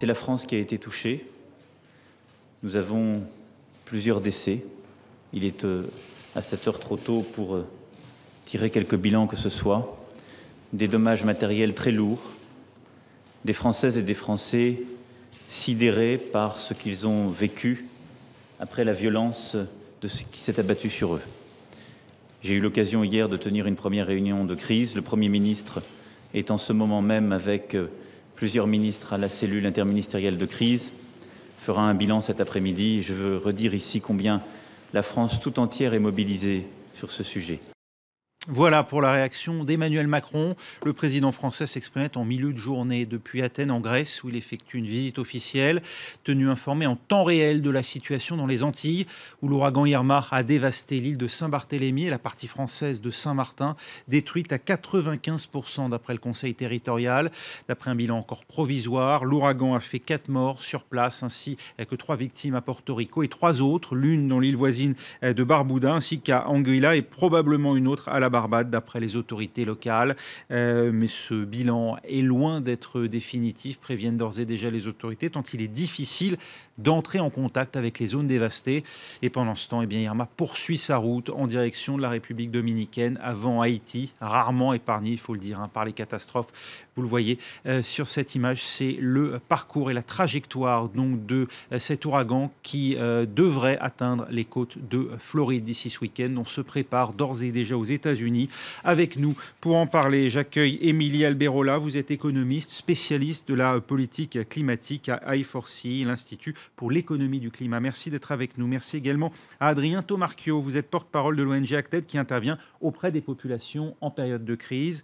C'est la France qui a été touchée. Nous avons plusieurs décès. Il est à cette heure trop tôt pour tirer quelques bilans que ce soit. Des dommages matériels très lourds, des Françaises et des Français sidérés par ce qu'ils ont vécu après la violence de ce qui s'est abattu sur eux. J'ai eu l'occasion hier de tenir une première réunion de crise. Le Premier ministre est en ce moment même avec plusieurs ministres à la cellule interministérielle de crise, fera un bilan cet après-midi. Je veux redire ici combien la France tout entière est mobilisée sur ce sujet. Voilà pour la réaction d'Emmanuel Macron. Le président français s'exprimait en milieu de journée depuis Athènes en Grèce où il effectue une visite officielle, tenu informé en temps réel de la situation dans les Antilles où l'ouragan Irma a dévasté l'île de Saint-Barthélemy et la partie française de Saint-Martin, détruite à 95% d'après le Conseil territorial. D'après un bilan encore provisoire, l'ouragan a fait 4 morts sur place ainsi que 3 victimes à Porto Rico et 3 autres, l'une dans l'île voisine de Barbuda ainsi qu'à Anguilla et probablement une autre à la Barbade d'après les autorités locales. Mais ce bilan est loin d'être définitif, préviennent d'ores et déjà les autorités, tant il est difficile d'entrer en contact avec les zones dévastées. Et pendant ce temps, Irma poursuit sa route en direction de la République dominicaine avant Haïti, rarement épargné, il faut le dire, par les catastrophes. Vous le voyez sur cette image, c'est le parcours et la trajectoire donc, de cet ouragan qui devrait atteindre les côtes de Floride d'ici ce week-end. On se prépare d'ores et déjà aux États-Unis. Avec nous pour en parler, j'accueille Émilie Alberola. Vous êtes économiste, spécialiste de la politique climatique à I4C, l'Institut pour l'économie du climat. Merci d'être avec nous. Merci également à Adrien Tomarchio. Vous êtes porte-parole de l'ONG Acted qui intervient auprès des populations en période de crise.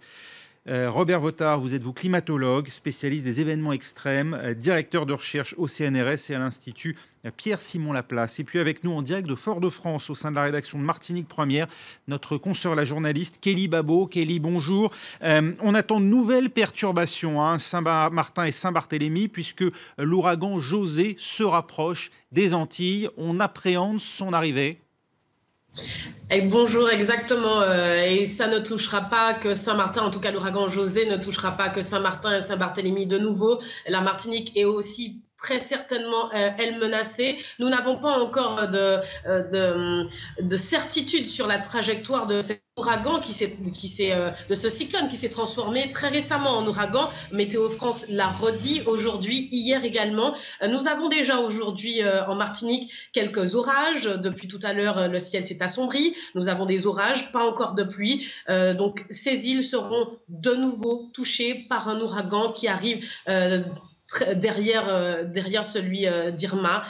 Robert Votard, vous êtes climatologue, spécialiste des événements extrêmes, directeur de recherche au CNRS et à l'Institut Pierre-Simon Laplace. Et puis avec nous en direct de Fort-de-France, au sein de la rédaction de Martinique Première, notre consoeur, la journaliste Kelly Babo. Kelly, bonjour. On attend de nouvelles perturbations, Saint-Martin et Saint-Barthélemy, puisque l'ouragan José se rapproche des Antilles. On appréhende son arrivée. Et bonjour, exactement. Et ça ne touchera pas que Saint-Martin, en tout cas l'ouragan José ne touchera pas que Saint-Martin et Saint-Barthélemy de nouveau. La Martinique est aussi très certainement, elle menacée. Nous n'avons pas encore de certitude sur la trajectoire de cet ouragan de ce cyclone qui s'est transformé très récemment en ouragan. Météo France l'a redit aujourd'hui, hier également. Nous avons déjà aujourd'hui en Martinique quelques orages. Depuis tout à l'heure, le ciel s'est assombri. Nous avons des orages, pas encore de pluie. Donc ces îles seront de nouveau touchées par un ouragan qui arrive derrière celui d'Irma.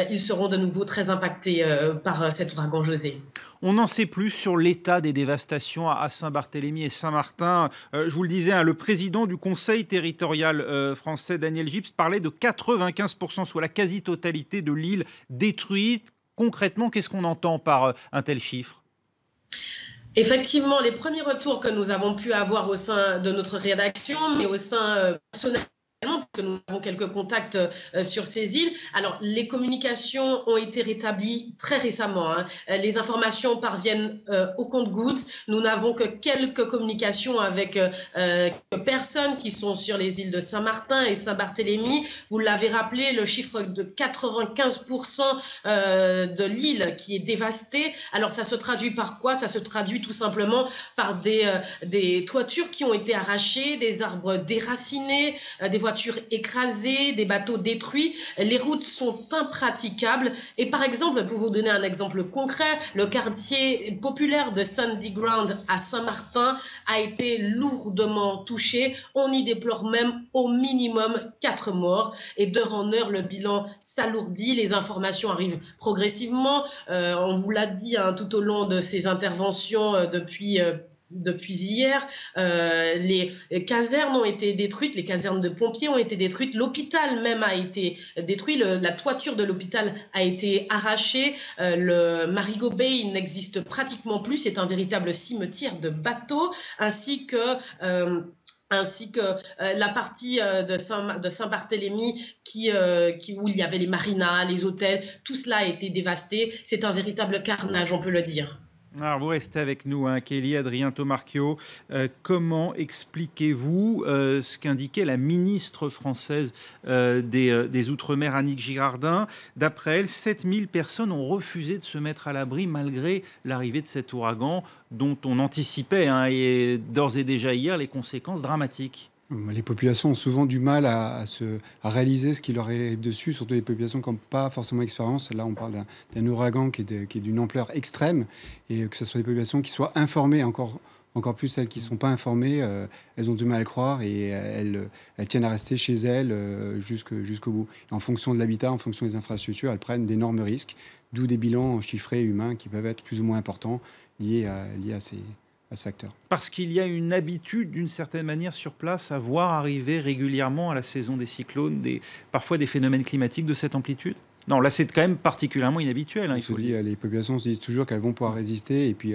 Ils seront de nouveau très impactés par cet ouragan José. On n'en sait plus sur l'état des dévastations à Saint-Barthélemy et Saint-Martin. Je vous le disais, le président du Conseil territorial français, Daniel Gipes, parlait de 95%, soit la quasi-totalité de l'île détruite. Concrètement, qu'est-ce qu'on entend par un tel chiffre ? Effectivement, les premiers retours que nous avons pu avoir au sein de notre rédaction, mais au sein personnel, parce que nous avons quelques contacts sur ces îles. Alors, les communications ont été rétablies très récemment. Les informations parviennent au compte-gouttes. Nous n'avons que quelques communications avec personnes qui sont sur les îles de Saint-Martin et Saint-Barthélemy. Vous l'avez rappelé, le chiffre de 95% de l'île qui est dévastée. Alors, ça se traduit par quoi? Ça se traduit tout simplement par des toitures qui ont été arrachées, des arbres déracinés, des voitures écrasées, des bateaux détruits. Les routes sont impraticables. Et par exemple, pour vous donner un exemple concret, le quartier populaire de Sandy Ground à Saint-Martin a été lourdement touché. On y déplore même au minimum 4 morts. Et d'heure en heure, le bilan s'alourdit. Les informations arrivent progressivement. On vous l'a dit tout au long de ces interventions depuis hier, les casernes ont été détruites, les casernes de pompiers ont été détruites, l'hôpital même a été détruit, la toiture de l'hôpital a été arrachée, le Marigot Bay n'existe pratiquement plus, c'est un véritable cimetière de bateaux, ainsi que la partie de Saint-Barthélemy où il y avait les marinas, les hôtels, tout cela a été dévasté. C'est un véritable carnage, on peut le dire. Alors vous restez avec nous, Kelly, Adrien Tomarchio. Comment expliquez-vous ce qu'indiquait la ministre française des Outre-mer, Annick Girardin? D'après elle, 7000 personnes ont refusé de se mettre à l'abri malgré l'arrivée de cet ouragan dont on anticipait, et d'ores et déjà hier, les conséquences dramatiques. Les populations ont souvent du mal à réaliser ce qui leur est dessus, surtout les populations qui n'ont pas forcément d'expérience. Là, on parle d'un ouragan qui est d'une ampleur extrême, et que ce soit des populations qui soient informées, encore plus celles qui ne sont pas informées, elles ont du mal à le croire, et elles tiennent à rester chez elles jusqu'au bout. Et en fonction de l'habitat, en fonction des infrastructures, elles prennent d'énormes risques, d'où des bilans chiffrés humains qui peuvent être plus ou moins importants liés à ce facteur. Parce qu'il y a une habitude, d'une certaine manière, sur place, à voir arriver régulièrement à la saison des cyclones, parfois des phénomènes climatiques de cette amplitude? Non, là, c'est quand même particulièrement inhabituel. Il faut dire. Les populations se disent toujours qu'elles vont pouvoir résister. Et puis,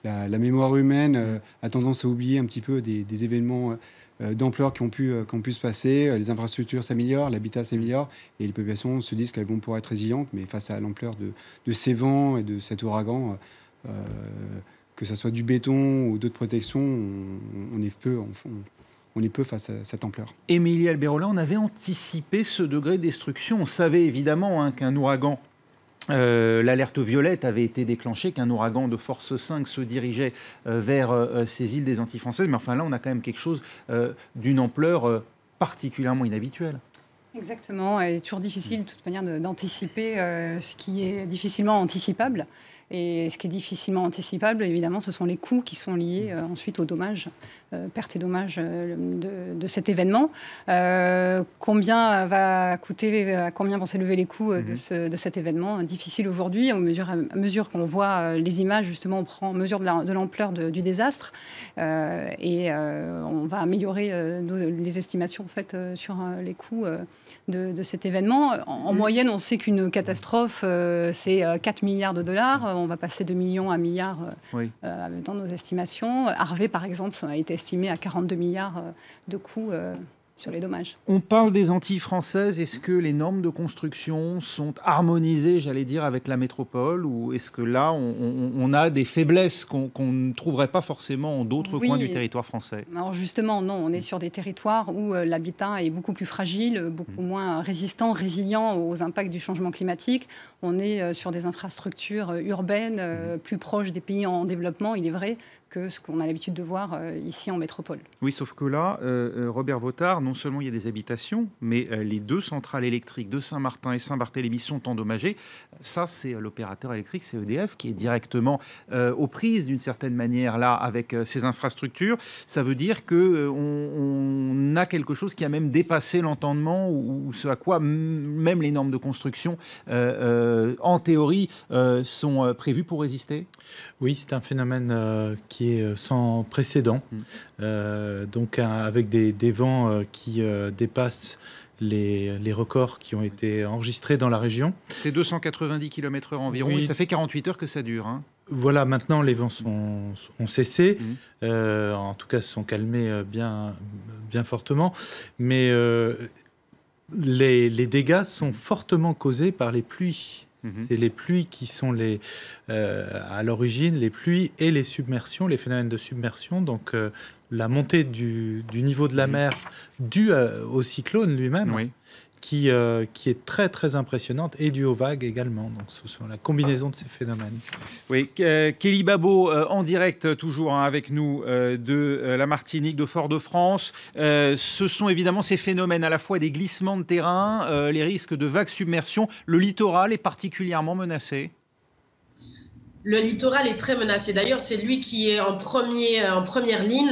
la mémoire humaine a tendance à oublier un petit peu des événements d'ampleur qui ont pu se passer. Les infrastructures s'améliorent, l'habitat s'améliore. Et les populations se disent qu'elles vont pouvoir être résilientes. Mais face à l'ampleur de ces vents et de cet ouragan, que ce soit du béton ou d'autres protections, on est peu face à cette ampleur. Émilie Alberola, on avait anticipé ce degré de destruction. On savait évidemment qu'un ouragan, l'alerte violette avait été déclenchée, qu'un ouragan de force 5 se dirigeait vers ces îles des Antilles françaises. Mais enfin là, on a quand même quelque chose d'une ampleur particulièrement inhabituelle. Exactement. Il est toujours difficile de toute manière d'anticiper ce qui est difficilement anticipable. Et ce qui est difficilement anticipable, évidemment, ce sont les coûts qui sont liés ensuite aux dommages, pertes et dommages de cet événement. Combien vont s'élever les coûts de cet événement? Difficile aujourd'hui, à mesure qu'on voit les images, justement, on prend mesure de l'ampleur du désastre. Et on va améliorer les estimations en fait, sur les coûts de cet événement. En moyenne, on sait qu'une catastrophe, c'est 4 milliards de dollars. On va passer de millions à milliards dans nos estimations. Harvey, par exemple, a été estimé à 42 milliards de coûts sur les dommages. On parle des Antilles françaises. Est-ce que les normes de construction sont harmonisées, j'allais dire, avec la métropole, ou est-ce que là, on a des faiblesses qu'on ne trouverait pas forcément en d'autres coins du territoire français? Alors justement, non. On est sur des territoires où l'habitat est beaucoup plus fragile, beaucoup moins résilient aux impacts du changement climatique. On est sur des infrastructures urbaines plus proches des pays en développement, il est vrai, que ce qu'on a l'habitude de voir ici en métropole. Oui, sauf que là, Robert Votard, non seulement il y a des habitations, mais les deux centrales électriques de Saint-Martin et Saint-Barthélemy sont endommagées. Ça, c'est l'opérateur électrique, c'est EDF, qui est directement aux prises, d'une certaine manière, là, avec ces infrastructures. Ça veut dire qu'on a quelque chose qui a même dépassé l'entendement, ou ce à quoi même les normes de construction, en théorie, sont prévues pour résister? Oui, c'est un phénomène qui est sans précédent, donc avec des vents qui dépassent les records qui ont été enregistrés dans la région. C'est 290 km/h environ, et ça fait 48 heures que ça dure. Voilà, maintenant les vents ont cessé, en tout cas se sont calmés bien fortement, mais les dégâts sont fortement causés par les pluies. C'est les pluies qui sont à l'origine, les pluies et les submersions, les phénomènes de submersion. Donc la montée du niveau de la mer due au cyclone lui-même, qui est très très impressionnante, et due aux vagues également. Donc ce sont la combinaison de ces phénomènes. Oui, Kelly Babo en direct toujours avec nous de la Martinique, de Fort-de-France. Ce sont évidemment ces phénomènes, à la fois des glissements de terrain, les risques de vagues submersion. Le littoral est particulièrement menacé. Le littoral est très menacé. D'ailleurs, c'est lui qui est en première ligne,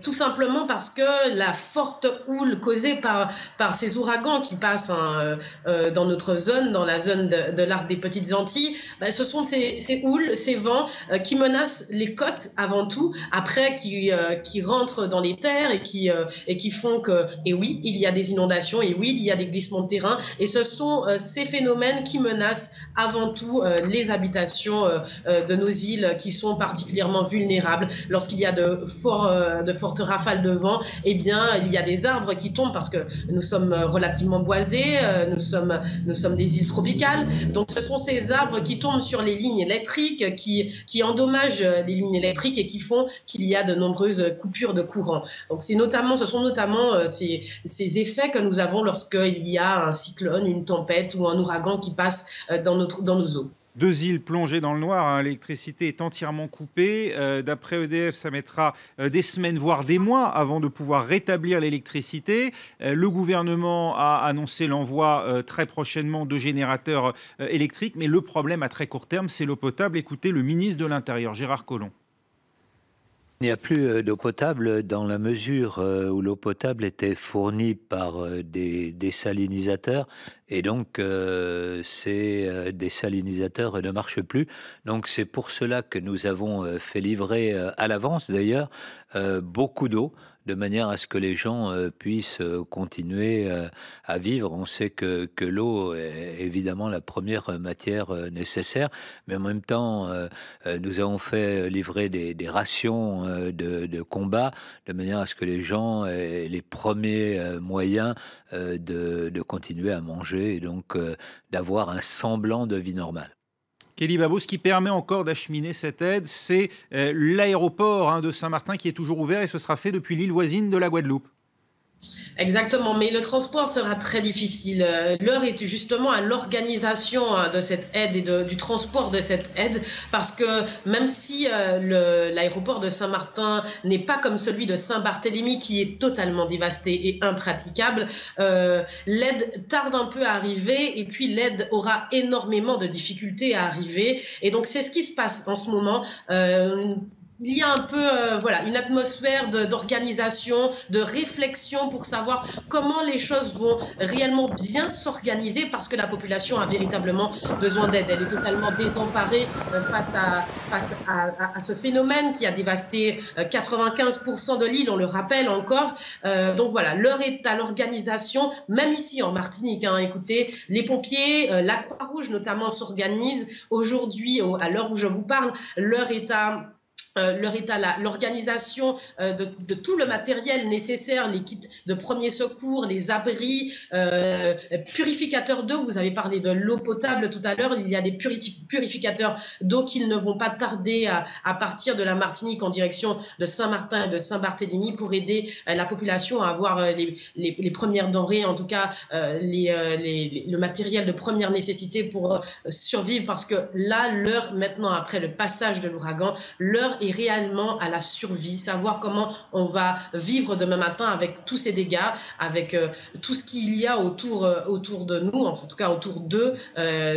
tout simplement parce que la forte houle causée par ces ouragans qui passent dans notre zone, dans la zone de l'arc des Petites Antilles, ce sont ces houles, ces vents qui menacent les côtes avant tout, après qui rentrent dans les terres et qui font que, et oui, il y a des inondations, et oui, il y a des glissements de terrain, et ce sont ces phénomènes qui menacent avant tout surtout les habitations de nos îles qui sont particulièrement vulnérables. Lorsqu'il y a de fortes rafales de vent, eh bien, il y a des arbres qui tombent parce que nous sommes relativement boisés, nous sommes des îles tropicales. Donc, ce sont ces arbres qui tombent sur les lignes électriques, qui endommagent les lignes électriques et qui font qu'il y a de nombreuses coupures de courant. Donc, ce sont notamment ces effets que nous avons lorsqu'il y a un cyclone, une tempête ou un ouragan qui passe dans nos eaux. 2 îles plongées dans le noir, hein, l'électricité est entièrement coupée. D'après EDF, ça mettra des semaines, voire des mois avant de pouvoir rétablir l'électricité. Le gouvernement a annoncé l'envoi très prochainement de générateurs électriques, mais le problème à très court terme, c'est l'eau potable. Écoutez le ministre de l'Intérieur, Gérard Collomb. Il n'y a plus d'eau potable dans la mesure où l'eau potable était fournie par des désalinisateurs et donc ces désalinisateurs ne marchent plus. Donc c'est pour cela que nous avons fait livrer à l'avance d'ailleurs beaucoup d'eau, de manière à ce que les gens puissent continuer à vivre. On sait que l'eau est évidemment la première matière nécessaire, mais en même temps, nous avons fait livrer des rations de combat, de manière à ce que les gens aient les premiers moyens de continuer à manger et donc d'avoir un semblant de vie normale. Kelly Babo, ce qui permet encore d'acheminer cette aide, c'est l'aéroport de Saint-Martin qui est toujours ouvert et ce sera fait depuis l'île voisine de la Guadeloupe. Exactement, mais le transport sera très difficile. L'heure est justement à l'organisation de cette aide et du transport de cette aide, parce que même si l'aéroport de Saint-Martin n'est pas comme celui de Saint-Barthélemy qui est totalement dévasté et impraticable, l'aide tarde un peu à arriver et puis l'aide aura énormément de difficultés à arriver. Et donc c'est ce qui se passe en ce moment. Il y a un peu une atmosphère d'organisation, de réflexion pour savoir comment les choses vont réellement bien s'organiser parce que la population a véritablement besoin d'aide. Elle est totalement désemparée face à ce phénomène qui a dévasté 95% de l'île, on le rappelle encore. Donc voilà, l'heure est à l'organisation, même ici en Martinique. Écoutez, les pompiers, la Croix-Rouge notamment s'organisent. Aujourd'hui, à l'heure où je vous parle, l'heure est à l'organisation de tout le matériel nécessaire, les kits de premier secours, les abris, purificateurs d'eau. Vous avez parlé de l'eau potable tout à l'heure. Il y a des purificateurs d'eau qui ne vont pas tarder à partir de la Martinique en direction de Saint-Martin et de Saint-Barthélemy pour aider la population à avoir les premières denrées, en tout cas le matériel de première nécessité pour survivre. Parce que là, l'heure maintenant, après le passage de l'ouragan, l'heure est réellement à la survie, savoir comment on va vivre demain matin avec tous ces dégâts, avec tout ce qu'il y a autour de nous, en tout cas autour d'eux,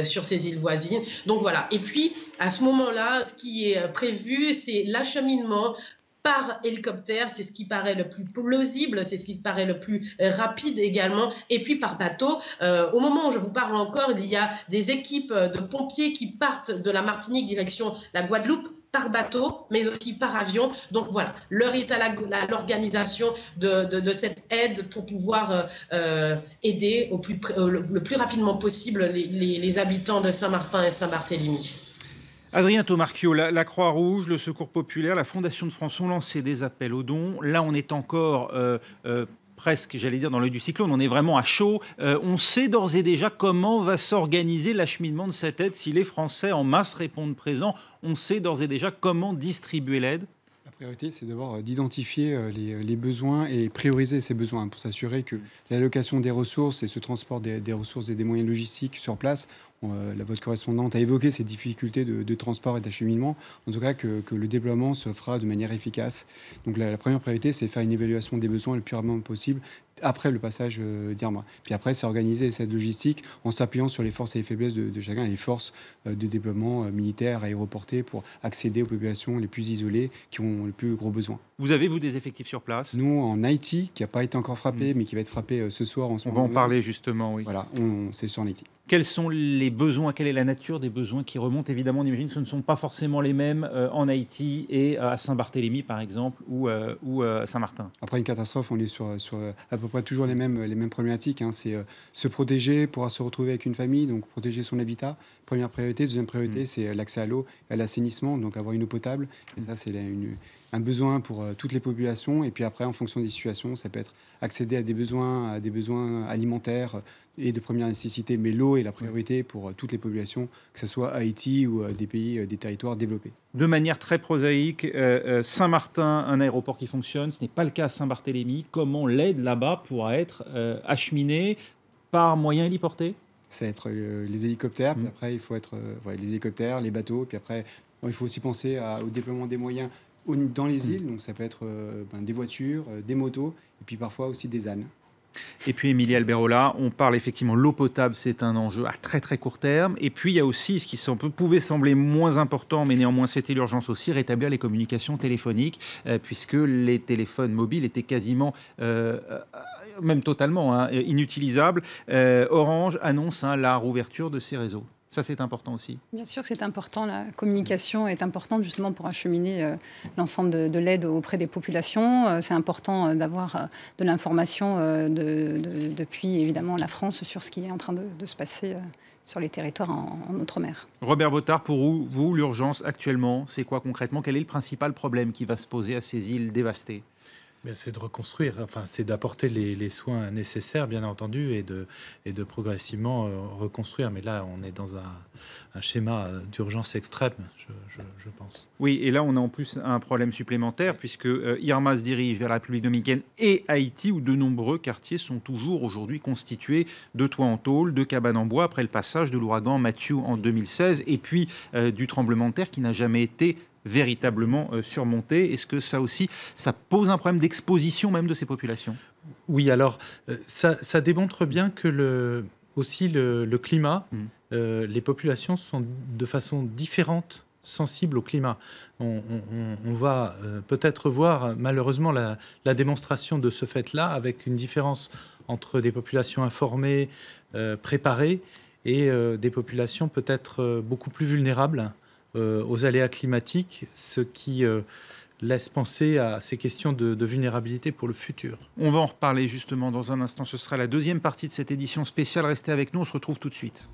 sur ces îles voisines. Donc voilà. Et puis, à ce moment-là, ce qui est prévu, c'est l'acheminement par hélicoptère, c'est ce qui paraît le plus plausible, c'est ce qui paraît le plus rapide également, et puis par bateau. Au moment où je vous parle encore, il y a des équipes de pompiers qui partent de la Martinique direction la Guadeloupe, par bateau, mais aussi par avion. Donc voilà, l'heure est à l'organisation de cette aide pour pouvoir aider le plus rapidement possible les habitants de Saint-Martin et Saint-Barthélemy. Adrien Tomarchio, la Croix-Rouge, le Secours populaire, la Fondation de France ont lancé des appels aux dons. Là, on est encore presque, j'allais dire, dans l'œil du cyclone. On est vraiment à chaud. On sait d'ores et déjà comment va s'organiser l'acheminement de cette aide. Si les Français en masse répondent présents, on sait d'ores et déjà comment distribuer l'aide. La priorité, c'est d'abord d'identifier les besoins et prioriser ces besoins pour s'assurer que l'allocation des ressources et ce transport des ressources et des moyens logistiques sur place, votre correspondante a évoqué ces difficultés de transport et d'acheminement, en tout cas que le déploiement se fera de manière efficace. Donc la première priorité, c'est faire une évaluation des besoins le plus rapidement possible après le passage d'Irma. Puis après, c'est organiser cette logistique en s'appuyant sur les forces et les faiblesses de chacun, et les forces de déploiement militaire, aéroporté, pour accéder aux populations les plus isolées qui ont le plus gros besoin. Vous avez, vous, des effectifs sur place? Nous, en Haïti, qui n'a pas été encore frappé, mais qui va être frappé ce soir. On va en parler justement, oui. Voilà, c'est sur en Haïti. Quels sont les besoins? Quelle est la nature des besoins qui remontent? Évidemment, on imagine que ce ne sont pas forcément les mêmes en Haïti et à Saint-Barthélemy, par exemple, ou à Saint-Martin. Après une catastrophe, on est sur à peu près toujours les mêmes problématiques. Hein. C'est se protéger, pouvoir se retrouver avec une famille, donc protéger son habitat. Première priorité. Deuxième priorité, c'est l'accès à l'eau et à l'assainissement, donc avoir une eau potable. Et ça, c'est un besoin pour toutes les populations. Et puis après, en fonction des situations, ça peut être accéder à des besoins alimentaires et de première nécessité. Mais l'eau est la priorité pour toutes les populations, que ce soit Haïti ou des pays, des territoires développés. De manière très prosaïque, Saint-Martin, un aéroport qui fonctionne, ce n'est pas le cas à Saint-Barthélemy. Comment l'aide là-bas pourra être acheminée par moyen héliporté? Ça va être les hélicoptères, puis après, il faut être les hélicoptères, les bateaux, puis après, il faut aussi penser au déploiement des moyens dans les îles, donc ça peut être des voitures, des motos, et puis parfois aussi des ânes. Et puis, Émilie Alberola, on parle effectivement l'eau potable, c'est un enjeu à très très court terme. Et puis, il y a aussi ce qui pouvait sembler moins important, mais néanmoins c'était l'urgence aussi, rétablir les communications téléphoniques, puisque les téléphones mobiles étaient quasiment, même totalement, inutilisables. Orange annonce la rouverture de ces réseaux. Ça, c'est important aussi. Bien sûr que c'est important. La communication est importante justement pour acheminer l'ensemble de l'aide auprès des populations. C'est important d'avoir de l'information depuis évidemment la France sur ce qui est en train de se passer sur les territoires en Outre-mer. Robert Bottard, pour vous, l'urgence actuellement, c'est quoi concrètement? Quel est le principal problème qui va se poser à ces îles dévastées? C'est de reconstruire, c'est d'apporter les soins nécessaires, bien entendu, et de progressivement reconstruire. Mais là, on est dans un schéma d'urgence extrême, je pense. Oui, et là, on a en plus un problème supplémentaire, puisque Irma se dirige vers la République dominicaine et Haïti, où de nombreux quartiers sont toujours aujourd'hui constitués de toits en tôle, de cabanes en bois, après le passage de l'ouragan Matthew en 2016, et puis du tremblement de terre qui n'a jamais été véritablement surmonté. Est-ce que ça aussi, ça pose un problème d'exposition même de ces populations? Oui, alors ça démontre bien que le climat, les populations sont de façon différente sensibles au climat. On va peut-être voir malheureusement la démonstration de ce fait-là, avec une différence entre des populations informées, préparées, et des populations peut-être beaucoup plus vulnérables aux aléas climatiques, ce qui laisse penser à ces questions de vulnérabilité pour le futur. On va en reparler justement dans un instant. Ce sera la deuxième partie de cette édition spéciale. Restez avec nous, on se retrouve tout de suite.